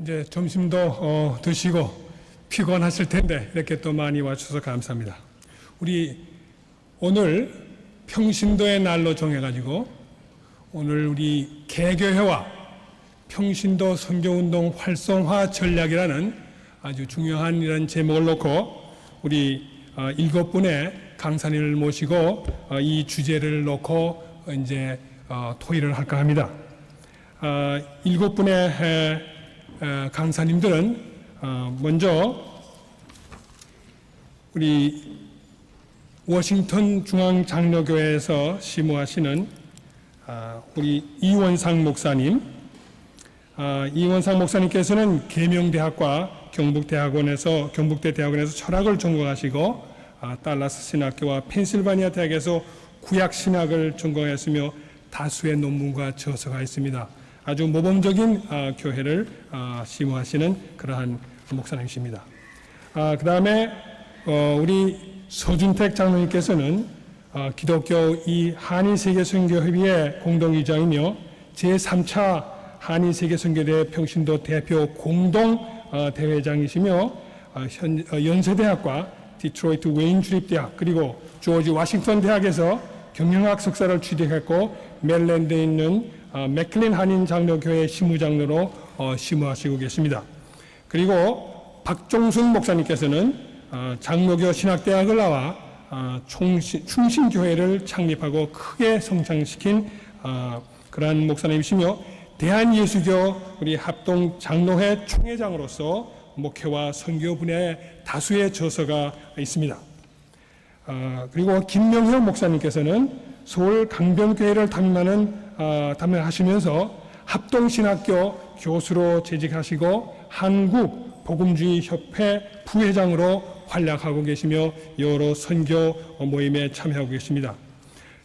이제 점심도 드시고 피곤하실 텐데 이렇게 또 많이 와주셔서 감사합니다. 우리 오늘 평신도의 날로 정해가지고 오늘 우리 개교회와 평신도 선교운동 활성화 전략이라는 아주 중요한 이런 제목을 놓고 우리 7분의 강사님을 모시고 이 주제를 놓고 이제 토의를 할까 합니다. 7분의 강사님들은 먼저 우리 워싱턴 중앙장로교회에서 심우하시는 우리 이원상 목사님, 이원상 목사님께서는 계명대학과 경북대 대학원에서 철학을 전공하시고 달라스 신학교와 펜실바니아 대학에서 구약 신학을 전공했으며 다수의 논문과 저서가 있습니다. 아주 모범적인 교회를 심우하시는 그러한 목사님이십니다. 그 다음에 우리 서준택 장로님께서는 기독교 한인세계선교협의회 공동의장이며 제3차 한인세계선교대회 평신도 대표 공동대회장이시며 연세대학과 디트로이트 웨인 주립대학 그리고 조지 워싱턴 대학에서 경영학 석사를 취득했고 메릴랜드에 있는 맥클린 한인장로교회 심우장로로 심우하시고 계십니다. 그리고 박종순 목사님께서는 장로교 신학대학을 나와 충신교회를 창립하고 크게 성장시킨 그러한 목사님이시며 대한예수교 우리 합동장로회 총회장으로서 목회와 선교 분야에 다수의 저서가 있습니다. 그리고 김명효 목사님께서는 서울 강변교회를 담임하시면서 합동신학교 교수로 재직하시고 한국복음주의협회 부회장으로 활약하고 계시며 여러 선교 모임에 참여하고 계십니다.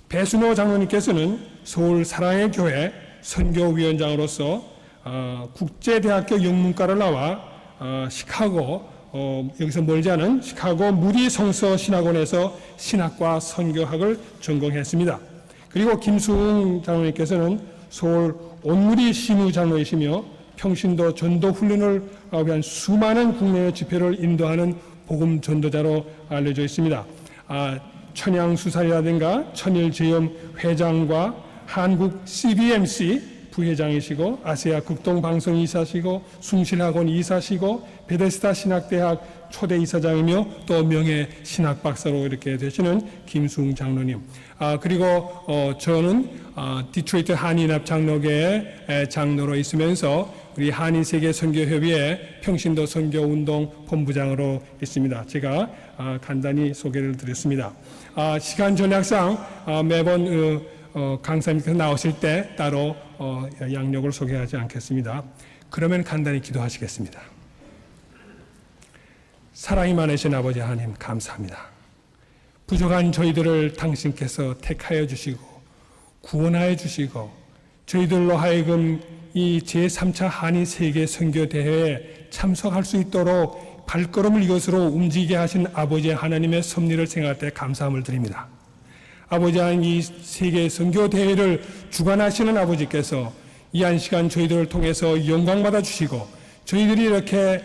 배순호 장로님께서는 서울 사랑의 교회 선교위원장으로서 국제대학교 영문과를 나와 시카고 여기서 멀지 않은 시카고 무디 성서 신학원에서 신학과 선교학을 전공했습니다. 그리고 김수웅 장로님께서는 서울 온누리 심우 장로이시며 평신도 전도 훈련을 위한 수많은 국내외 집회를 인도하는 복음 전도자로 알려져 있습니다. 천양수살이라든가 천일제염 회장과 한국 CBMC 부회장이시고 아시아 극동방송 이사시고 숭실학원 이사시고 베데스다 신학대학 초대 이사장이며 또 명예 신학 박사로 이렇게 되시는 김수웅 장로님. 그리고 저는 디트로이트 한인합 장로교회 장로로 있으면서 우리 한인세계선교협의회 평신도 선교운동 본부장으로 있습니다. 제가 간단히 소개를 드렸습니다. 시간 전략상 매번 강사님께서 나오실 때 따로 양력을 소개하지 않겠습니다. 그러면 간단히 기도하시겠습니다. 사랑이 많으신 아버지 하나님 감사합니다. 부족한 저희들을 당신께서 택하여 주시고 구원하여 주시고 저희들로 하여금 이 제3차 한인세계선교대회에 참석할 수 있도록 발걸음을 이것으로 움직이게 하신 아버지 하나님의 섭리를 생각할 때 감사함을 드립니다. 아버지 하나님 이 세계 선교대회를 주관하시는 아버지께서 이 한 시간 저희들을 통해서 영광받아 주시고 저희들이 이렇게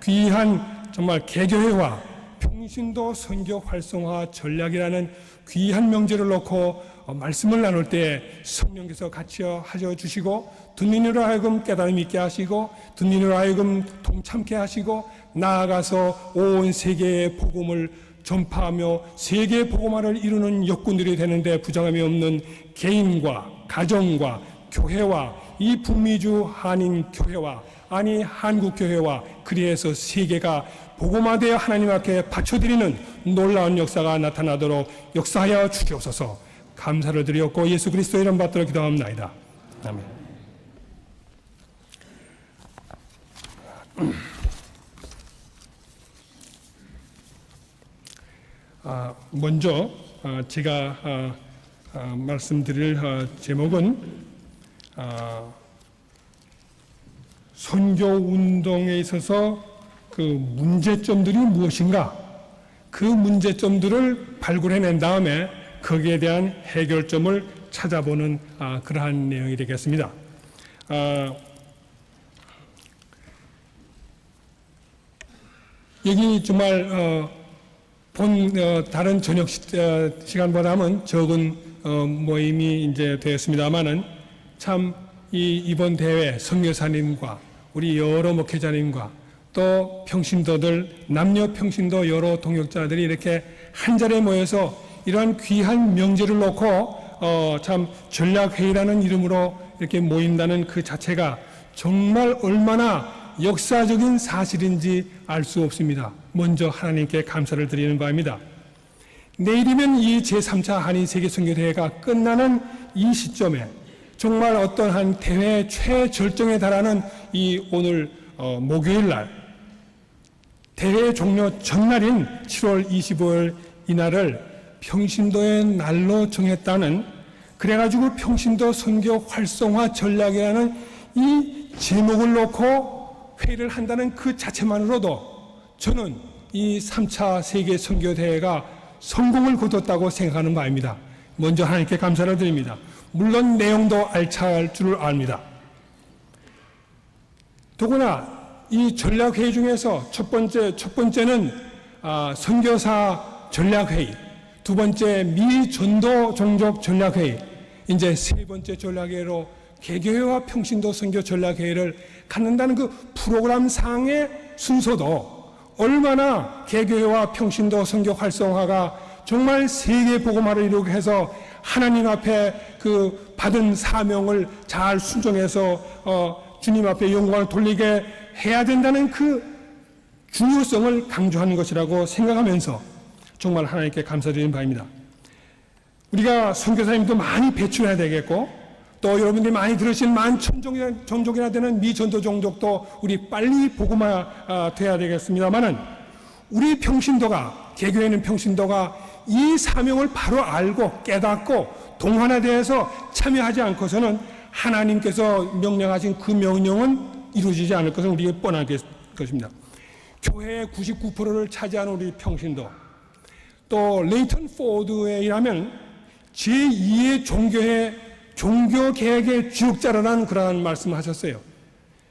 귀한 정말 개교회와 평신도 선교 활성화 전략이라는 귀한 명제를 놓고 말씀을 나눌 때 성령께서 같이 하셔 주시고 듣는 이로 하여금 깨달음 있게 하시고 듣는 이로 하여금 동참케 하시고 나아가서 온 세계의 복음을 전파하며 세계 복음화를 이루는 역군들이 되는데 부정함이 없는 개인과 가정과 교회와 이 북미주 한인 교회와 한국 교회와 그리해서 세계가 복음화되어 하나님 앞에 바쳐드리는 놀라운 역사가 나타나도록 역사하여 주시옵소서. 감사를 드렸고 예수 그리스도의 이름 받들어 기도합니다. 아멘. 먼저 제가 말씀드릴 제목은 선교운동에 있어서 그 문제점들이 무엇인가, 그 문제점들을 발굴해낸 다음에 거기에 대한 해결점을 찾아보는 그러한 내용이 되겠습니다. 여기 정말 다른 저녁 시간보다는 적은 모임이 이제 되었습니다만은 참 이번 대회 선교사님과 우리 여러 목회자님과 또 평신도들, 남녀 평신도 여러 동역자들이 이렇게 한 자리에 모여서 이러한 귀한 명제를 놓고 참 전략회의라는 이름으로 이렇게 모인다는 그 자체가 정말 얼마나 역사적인 사실인지 알 수 없습니다. 먼저 하나님께 감사를 드리는 바입니다. 내일이면 이 제3차 한인 세계 선교대회가 끝나는 이 시점에 정말 어떠한 대회 최절정에 달하는 이 오늘 목요일 날 대회 종료 전날인 7월 25일 이날을 평신도의 날로 정했다는, 그래가지고 평신도 선교 활성화 전략이라는 이 제목을 놓고 회의를 한다는 그 자체만으로도 저는 이 3차 세계 선교대회가 성공을 거뒀다고 생각하는 바입니다. 먼저 하나님께 감사를 드립니다. 물론 내용도 알차할 줄 압니다. 더구나 이 전략회의 중에서 첫 번째는 선교사 전략회의, 두 번째 미전도 종족 전략회의, 이제 세 번째 전략회의로 개교회와 평신도 선교 전략회의를 갖는다는 그 프로그램상의 순서도 얼마나 개교회와 평신도 선교 활성화가 정말 세계 복음화를 이루게 해서 하나님 앞에 그 받은 사명을 잘 순종해서 주님 앞에 영광을 돌리게 해야 된다는 그 중요성을 강조하는 것이라고 생각하면서 정말 하나님께 감사드리는 바입니다. 우리가 선교사님도 많이 배출해야 되겠고, 또 여러분들이 많이 들으신 전종이나 되는 미전도 종족도 우리 빨리 복음화 돼야 되겠습니다만은, 우리 평신도가, 개교회는 평신도가 이 사명을 바로 알고 깨닫고 동환화되어서 참여하지 않고서는 하나님께서 명령하신 그 명령은 이루어지지 않을 것은 우리에게 뻔한 것입니다. 교회의 99%를 차지하는 우리 평신도, 또 레이턴 포드에 의하면 제2의 종교개혁의 주역자라는 그러한 말씀을 하셨어요.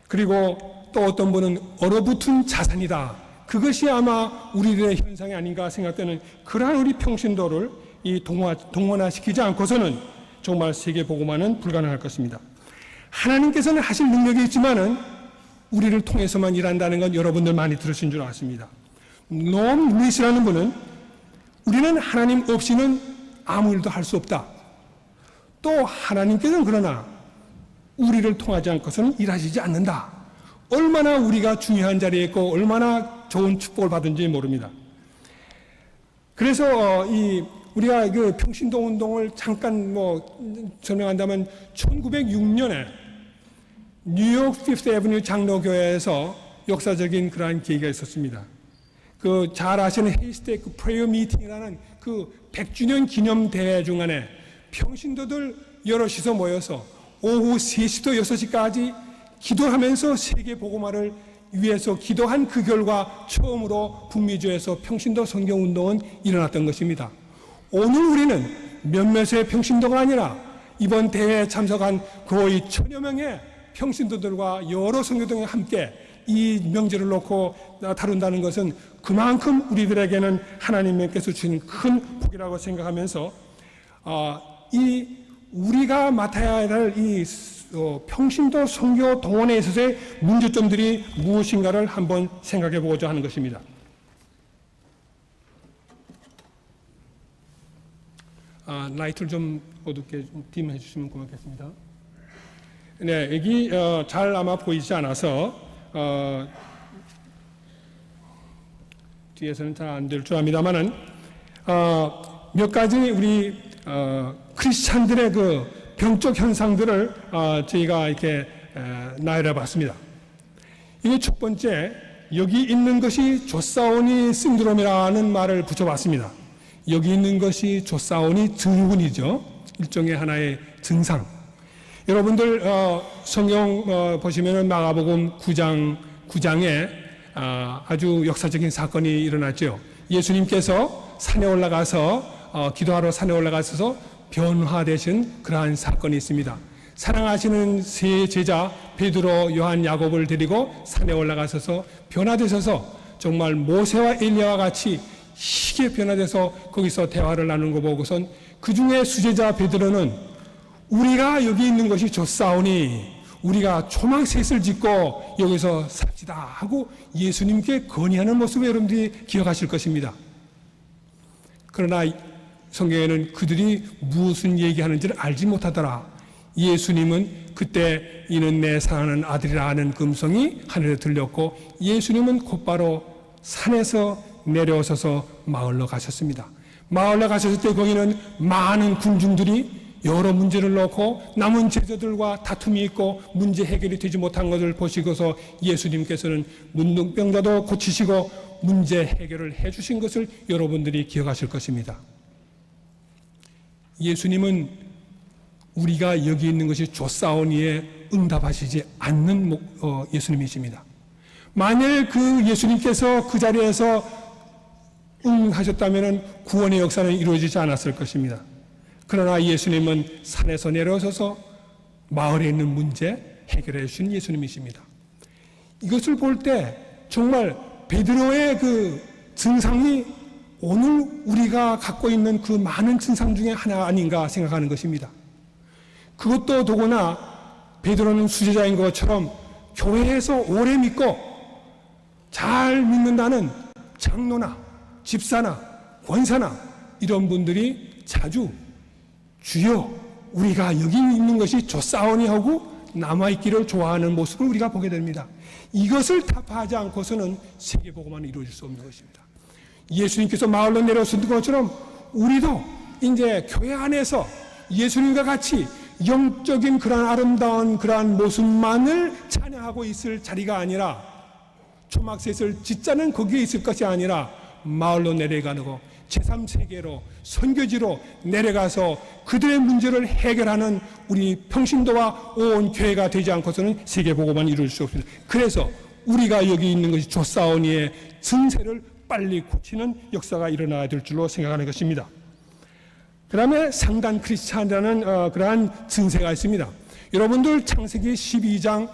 그리고 또 어떤 분은 얼어붙은 자산이다, 그것이 아마 우리들의 현상이 아닌가 생각되는 그러한 우리 평신도를 이 동원화시키지 않고서는 정말 세계 복음화는 불가능할 것입니다. 하나님께서는 하실 능력이 있지만은 우리를 통해서만 일한다는 건 여러분들 많이 들으신 줄 아십니다. 노엄 루이스라는 분은 우리는 하나님 없이는 아무 일도 할 수 없다, 또 하나님께서는 그러나 우리를 통하지 않고서는 일하시지 않는다, 얼마나 우리가 중요한 자리에 있고 얼마나 좋은 축복을 받은지 모릅니다. 그래서 우리가 그 평신도 운동을 잠깐 설명한다면 1906년에 뉴욕 피프스 애버뉴 장로교회에서 역사적인 그러한 계기가 있었습니다. 그 잘 아시는 헤이스테이크 프레이어 미팅이라는 그 100주년 기념 대회 중간에 평신도들 여럿이서 모여서 오후 3시부터 6시까지 기도하면서 세계 복음화를 위해서 기도한 그 결과 처음으로 북미주에서 평신도 선교 운동은 일어났던 것입니다. 오늘 우리는 몇몇의 평신도가 아니라 이번 대회에 참석한 거의 1000여 명의 평신도들과 여러 선교동이 함께 이 명제를 놓고 다룬다는 것은 그만큼 우리들에게는 하나님께서 주신 큰 복이라고 생각하면서 우리가 맡아야 할 이 평신도 선교 동원에 있어서의 문제점들이 무엇인가를 한번 생각해 보고자 하는 것입니다. 라이트를 좀 어둡게 딤해 주시면 고맙겠습니다. 네, 여기 잘 아마 보이지 않아서 뒤에서는 잘 안 될 줄 압니다만은 몇 가지 우리 크리스찬들의 그 병적 현상들을 저희가 이렇게 나열해 봤습니다. 이게 첫 번째, 여기 있는 것이 조사오니 신드롬이라는 말을 붙여봤습니다. 여기 있는 것이 조사오니 증후군이죠. 일종의 하나의 증상. 여러분들 성경 보시면 마가복음 9장에 아주 역사적인 사건이 일어났죠. 예수님께서 산에 올라가서 기도하러 산에 올라가셔서 변화되신 그러한 사건이 있습니다. 사랑하시는 세 제자 베드로, 요한, 야곱을 데리고 산에 올라가셔서 변화되셔서 정말 모세와 엘리야와 같이 희게 변화돼서 거기서 대화를 나누는 거 보고선 그 중에 수제자 베드로는 우리가 여기 있는 것이 좋사오니 우리가 초막셋을 짓고 여기서 삽시다 하고 예수님께 건의하는 모습을 여러분들이 기억하실 것입니다. 그러나 성경에는 그들이 무슨 얘기하는지를 알지 못하더라. 예수님은 그때 이는 내 사랑하는 아들이라 하는 음성이 하늘에 들렸고 예수님은 곧바로 산에서 내려오셔서 마을로 가셨습니다. 마을로 가셨을 때 거기는 많은 군중들이 여러 문제를 놓고 남은 제자들과 다툼이 있고 문제 해결이 되지 못한 것을 보시고서 예수님께서는 문둥병자도 고치시고 문제 해결을 해주신 것을 여러분들이 기억하실 것입니다. 예수님은 우리가 여기 있는 것이 좋사오니에 응답하시지 않는 예수님이십니다. 만일 그 예수님께서 그 자리에서 응하셨다면 구원의 역사는 이루어지지 않았을 것입니다. 그러나 예수님은 산에서 내려오셔서 마을에 있는 문제 해결해 주신 예수님이십니다. 이것을 볼 때 정말 베드로의 그 증상이 오늘 우리가 갖고 있는 그 많은 증상 중에 하나 아닌가 생각하는 것입니다. 그것도 더구나 베드로는 수제자인 것처럼 교회에서 오래 믿고 잘 믿는다는 장로나 집사나 권사나 이런 분들이 자주 주여 우리가 여기 있는 것이 좋사오니 하고 남아있기를 좋아하는 모습을 우리가 보게 됩니다. 이것을 타파하지 않고서는 세계복음화는 이루어질 수 없는 것입니다. 예수님께서 마을로 내려오신 것처럼 우리도 이제 교회 안에서 예수님과 같이 영적인 그러한 아름다운 그러한 모습만을 찬양하고 있을 자리가 아니라 초막셋을 짓자는 거기에 있을 것이 아니라 마을로 내려가고 제3세계로 선교지로 내려가서 그들의 문제를 해결하는 우리 평신도와 온 교회가 되지 않고서는 세계복음만 이룰 수 없습니다. 그래서 우리가 여기 있는 것이 좋사오니의 증세를 빨리 고치는 역사가 일어나야 될 줄로 생각하는 것입니다. 그 다음에 상단 크리스찬이라는 그러한 증세가 있습니다. 여러분들 창세기 12장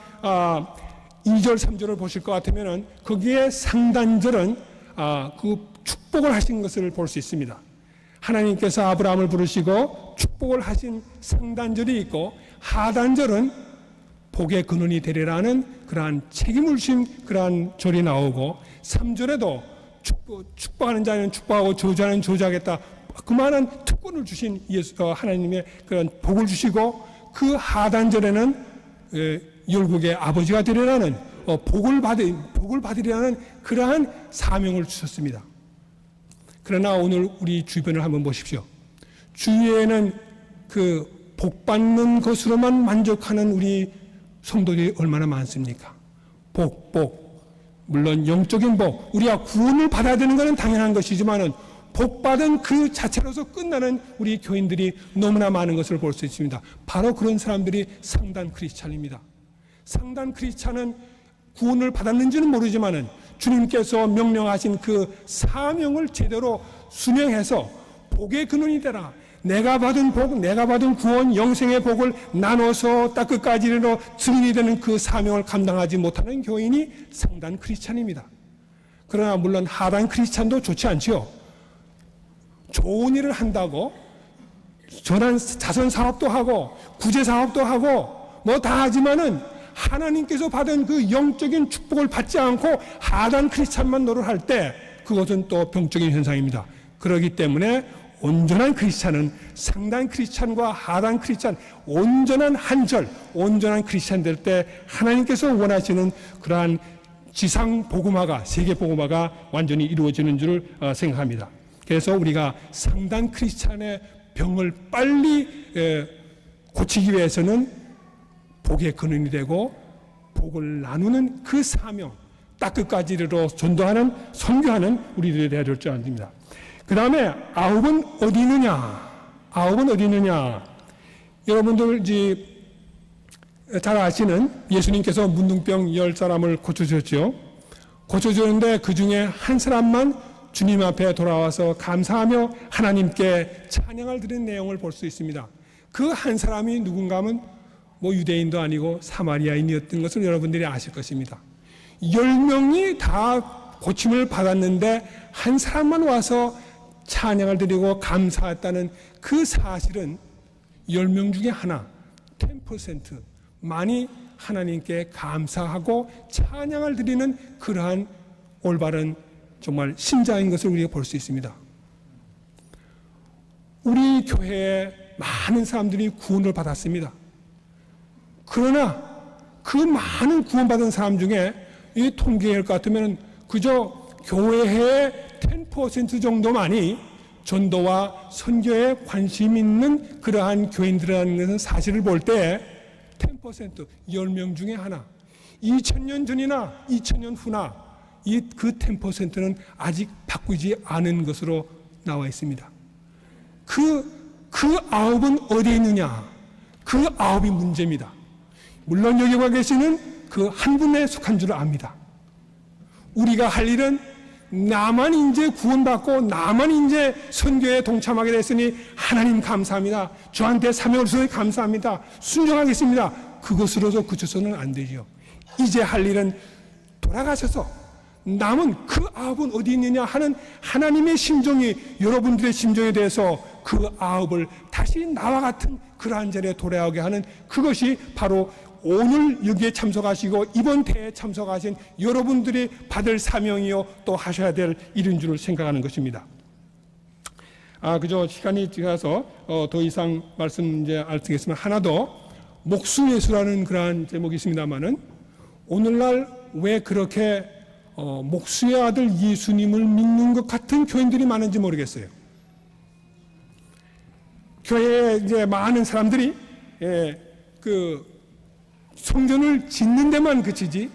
2절 3절을 보실 것 같으면 거기에 상단절은 그 축복을 하신 것을 볼 수 있습니다. 하나님께서 아브라함을 부르시고 축복을 하신 상단절이 있고 하단절은 복의 근원이 되리라는 그러한 책임을 진 그러한 절이 나오고 3절에도 축복하는 자는 축복하고 저주하는 저주하겠다. 그만한 특권을 주신 하나님의 그런 복을 주시고 그 하단절에는 열국의 아버지가 되리라는 복을 받으리라는 그러한 사명을 주셨습니다. 그러나 오늘 우리 주변을 한번 보십시오. 주위에는 그 복 받는 것으로만 만족하는 우리 성도들이 얼마나 많습니까? 복. 물론 영적인 복, 우리가 구원을 받아야 되는 것은 당연한 것이지만은 복받은 그 자체로서 끝나는 우리 교인들이 너무나 많은 것을 볼 수 있습니다. 바로 그런 사람들이 상단 크리스찬입니다. 상단 크리스찬은 구원을 받았는지는 모르지만은 주님께서 명령하신 그 사명을 제대로 수명해서 복의 근원이 되라. 내가 받은 복, 내가 받은 구원, 영생의 복을 나눠서 딱 끝까지 이르러 증인이 되는 그 사명을 감당하지 못하는 교인이 상단 크리스찬입니다. 그러나 물론 하단 크리스찬도 좋지 않지요. 좋은 일을 한다고 전환 자선 사업도 하고 구제 사업도 하고 뭐 다 하지만은 하나님께서 받은 그 영적인 축복을 받지 않고 하단 크리스찬만 노릇할 때 그것은 또 병적인 현상입니다. 그렇기 때문에 온전한 크리스찬은 상단 크리스찬과 하단 크리스찬 온전한 한절, 온전한 크리스찬 될 때 하나님께서 원하시는 그러한 지상 복음화가, 세계 복음화가 완전히 이루어지는 줄 생각합니다. 그래서 우리가 상단 크리스찬의 병을 빨리 고치기 위해서는 복의 근원이 되고 복을 나누는 그 사명, 딱 끝까지 이르러 전도하는, 선교하는 우리들이 되어야 될 줄 압니다. 그 다음에 아홉은 어디 있느냐? 아홉은 어디 있느냐? 여러분들 잘 아시는 예수님께서 문둥병 10사람을 고쳐주셨죠. 고쳐주는데 그 중에 한 사람만 주님 앞에 돌아와서 감사하며 하나님께 찬양을 드리는 내용을 볼 수 있습니다. 그 한 사람이 누군가 하면 뭐 유대인도 아니고 사마리아인이었던 것을 여러분들이 아실 것입니다. 10명이 다 고침을 받았는데 한 사람만 와서 찬양을 드리고 감사했다는 그 사실은 10명 중에 하나, 10%만이 하나님께 감사하고 찬양을 드리는 그러한 올바른 정말 신자인 것을 우리가 볼 수 있습니다. 우리 교회에 많은 사람들이 구원을 받았습니다. 그러나 그 많은 구원받은 사람 중에 이 통계일 것 같으면 그저 교회의 10% 정도만이 전도와 선교에 관심 있는 그러한 교인들이라는 사실을 볼 때 10%, 10명 중에 하나, 2000년 전이나 2000년 후나 그 10%는 아직 바꾸지 않은 것으로 나와 있습니다. 그 9은 어디에 있느냐? 그 9이 문제입니다. 물론 여기 와 계시는 그 한 분에 속한 줄 압니다. 우리가 할 일은 나만 이제 구원받고 나만 이제 선교에 동참하게 됐으니 하나님 감사합니다. 저한테 사명을 주셔서 감사합니다. 순종하겠습니다. 그것으로서 그쳐서는 안 되죠. 이제 할 일은 돌아가셔서 남은 그 9은 어디 있느냐 하는 하나님의 심정이 여러분들의 심정에 대해서 그 9을 다시 나와 같은 그러한 자리에 돌아오게 하는 그것이 바로 오늘 여기에 참석하시고 이번 대회에 참석하신 여러분들이 받을 사명이요 또 하셔야 될 일인 줄 생각하는 것입니다. 그저 시간이 지나서 더 이상 말씀 이제 안 드리겠지만 하나 더 목수예수라는 그러한 제목이 있습니다만은 오늘날 왜 그렇게 목수의 아들 예수님을 믿는 것 같은 교인들이 많은지 모르겠어요. 교회에 이제 많은 사람들이 그 성전을 짓는 데만 그치지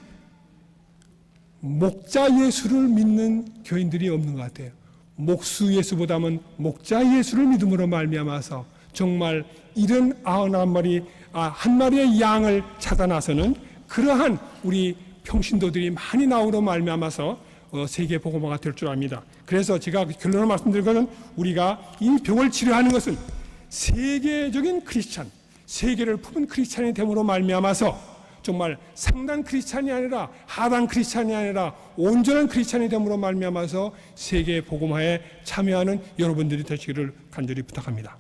목자 예수를 믿는 교인들이 없는 것 같아요. 목수 예수보다는 목자 예수를 믿음으로 말미암아서 정말 79마리 한 마리의 양을 찾아 나서는 그러한 우리 평신도들이 많이 나오로 말미암아서 세계 복음화가 될 줄 압니다. 그래서 제가 결론을 말씀드릴 것은 우리가 이 병을 치료하는 것은 세계적인 크리스찬, 세계를 품은 크리스찬이 됨으로 말미암아서 정말 상단 크리스찬이 아니라 하단 크리스찬이 아니라 온전한 크리스찬이 됨으로 말미암아서 세계 복음화에 참여하는 여러분들이 되시기를 간절히 부탁합니다.